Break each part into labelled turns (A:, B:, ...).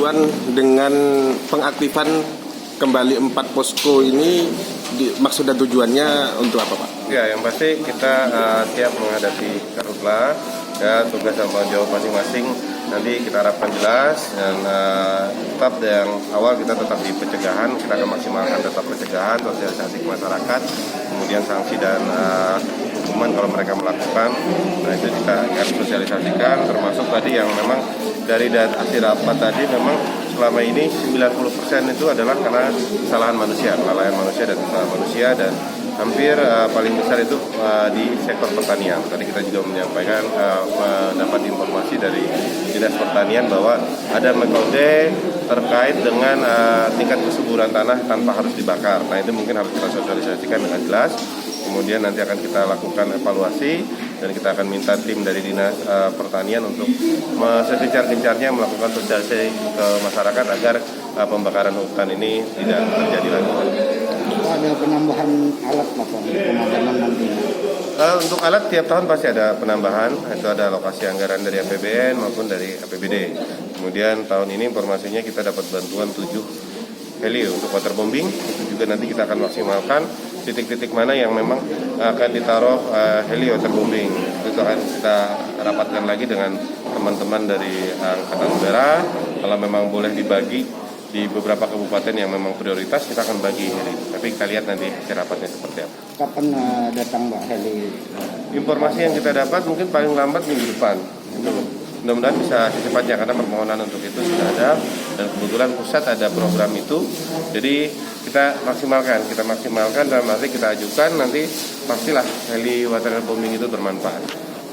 A: tujuan dengan pengaktifan kembali 4 posko ini, maksud dan tujuannya untuk apa, Pak?
B: Ya, yang pasti kita siap menghadapi karhutla. Ya, tugas dan tanggung jawab masing-masing nanti kita harapkan jelas, dan tetap yang awal kita tetap di pencegahan. Kita akan maksimalkan tetap pencegahan, sosialisasi ke masyarakat, kemudian sanksi dan hukuman kalau mereka melakukan. Nah, itu kita akan sosialisasikan, termasuk tadi yang memang dari hasil rapat tadi memang selama ini 90% itu adalah karena kesalahan manusia, kelalaian manusia dan kesalahan manusia, dan hampir paling besar itu di sektor pertanian. Tadi kita juga menyampaikan mendapat informasi dari Dinas Pertanian bahwa ada metode terkait dengan tingkat kesuburan tanah tanpa harus dibakar. Nah, itu mungkin harus kita sosialisasikan dengan jelas. Kemudian nanti akan kita lakukan evaluasi dan kita akan minta tim dari Dinas Pertanian untuk segencar-gencarnya melakukan sosialisasi ke masyarakat agar pembakaran hutan ini tidak terjadi lagi.
C: Ada penambahan alat apa pemadaman nantinya?
B: Untuk alat tiap tahun pasti ada penambahan, itu ada alokasi anggaran dari APBN maupun dari APBD. Kemudian tahun ini informasinya kita dapat bantuan 7 heli untuk waterbombing. Itu juga nanti kita akan maksimalkan titik-titik mana yang memang akan ditaruh heli waterbombing. Itu akan kita rapatkan lagi dengan teman-teman dari Angkatan Udara. Kalau memang boleh dibagi di beberapa kabupaten yang memang prioritas, kita akan bagi heli. Tapi kita lihat nanti rapatnya seperti apa.
C: Kapan datang Mbak heli?
B: Informasi yang kita dapat mungkin paling lambat minggu depan. Itu mudah-mudahan bisa secepatnya karena permohonan untuk itu sudah ada, dan kebetulan pusat ada program itu. Jadi kita maksimalkan dan nanti kita ajukan, nanti pastilah heli waterbombing itu bermanfaat.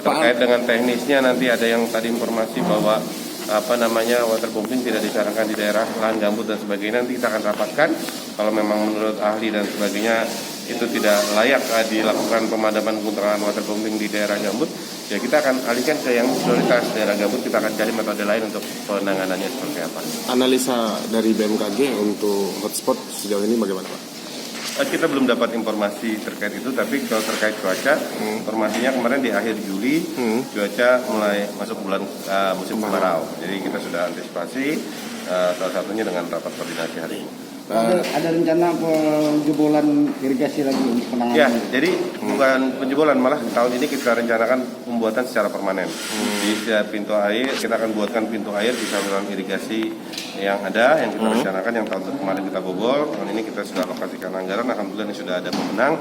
B: Terkait dengan teknisnya nanti ada yang tadi informasi bahwa waterbombing tidak disarankan di daerah lahan gambut dan sebagainya, nanti kita akan rapatkan. Kalau memang menurut ahli dan sebagainya itu tidak layak dilakukan pemadaman keuntungan waterbombing di daerah gambut, ya kita akan alihkan ke yang prioritas daerah gambut. Kita akan cari metode lain untuk penanganannya seperti apa.
A: Analisa dari BMKG untuk hotspot sejauh ini bagaimana, Pak?
B: Kita belum dapat informasi terkait itu, tapi kalau terkait cuaca, informasinya kemarin di akhir Juli cuaca mulai masuk bulan musim kemarau. Jadi kita sudah antisipasi, salah satunya dengan rapat koordinasi hari ini.
C: Ada rencana penjebolan irigasi lagi untuk penanganan?
B: Ya, jadi bukan penjebolan, malah tahun ini kita rencanakan pembuatan secara permanen. Di setiap pintu air, kita akan buatkan pintu air di saluran irigasi yang ada, yang kita rencanakan, yang tahun kemarin kita bobol. Tahun ini kita sudah alokasikan anggaran, alhamdulillah ini sudah ada pemenang.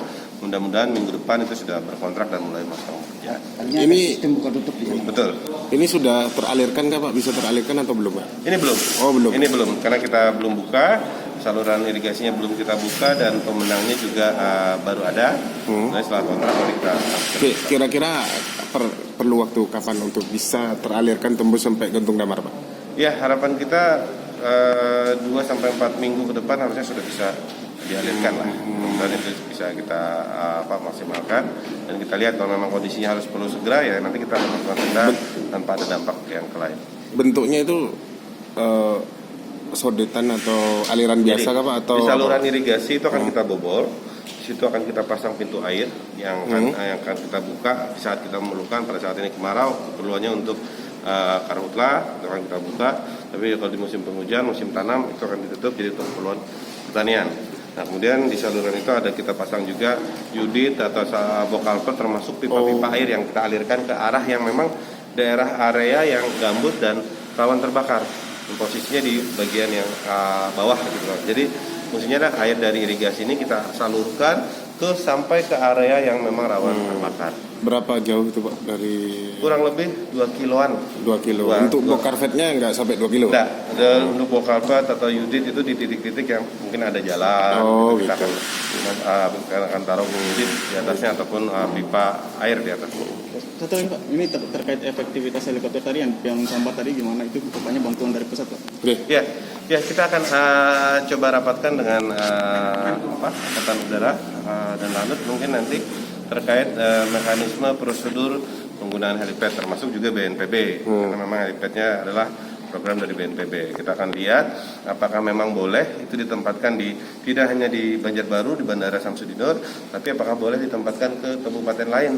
B: Mudah-mudahan minggu depan itu sudah berkontrak dan mulai masuk kerja.
C: Ini sistem buka tutup ya?
B: Betul.
A: Ini sudah teralirkan nggak, Pak? Bisa teralirkan atau belum, Pak?
B: Ini belum.
A: Oh, belum.
B: Ini belum, karena kita belum buka. Saluran irigasinya belum kita buka dan pemenangnya juga baru ada. Nah, setelah kontrak baru kita.
A: Kira-kira perlu waktu kapan untuk bisa teralirkan tembus sampai Gentung Damar, Pak?
B: Ya, harapan kita 2-4 minggu ke depan harusnya sudah bisa dialirkan lah. Dan itu bisa kita maksimalkan, dan kita lihat kalau memang kondisinya harus perlu segera, ya nanti kita lakukan tanpa ada dampak yang lain.
A: Bentuknya itu sodetan atau aliran biasa kah, Pak? Atau
B: di saluran irigasi itu akan kita bobol. Di situ akan kita pasang pintu air yang akan kita buka saat kita memerlukan. Pada saat ini kemarau, keperluannya untuk karhutla itu akan kita buka. Tapi kalau di musim penghujan, musim tanam itu akan ditutup jadi untuk keperluan pertanian. Nah, kemudian di saluran itu ada kita pasang juga unit atau bokalper, termasuk pipa-pipa air yang kita alirkan ke arah yang memang daerah area yang gambut dan rawan terbakar. Posisinya di bagian yang bawah gitu. Jadi fungsinya ada air dari irigasi ini kita salurkan sampai ke area yang memang rawan terbakar.
A: Berapa jauh itu, Pak, dari?
B: Kurang lebih 2 kiloan.
A: 2 kilo. Untuk bokarvetnya nggak sampai 2 kilo?
B: Enggak. Untuk bokarvet atau unit itu di titik-titik yang mungkin ada jalan. Kita akan taruh unit di atasnya ataupun pipa air di atasnya.
D: Satu lagi, Pak, ini terkait efektivitas helikopter tadi yang sambat tadi gimana? Itu rupanya bantuan dari pusat, Pak?
B: Ya, kita akan coba rapatkan dengan Angkatan Udara dan Lanut mungkin nanti terkait mekanisme prosedur penggunaan helipad, termasuk juga BNPB. Karena memang helipadnya adalah program dari BNPB. Kita akan lihat apakah memang boleh itu ditempatkan tidak hanya di Banjarbaru, di Bandara Samsudinur, tapi apakah boleh ditempatkan ke kabupaten lain.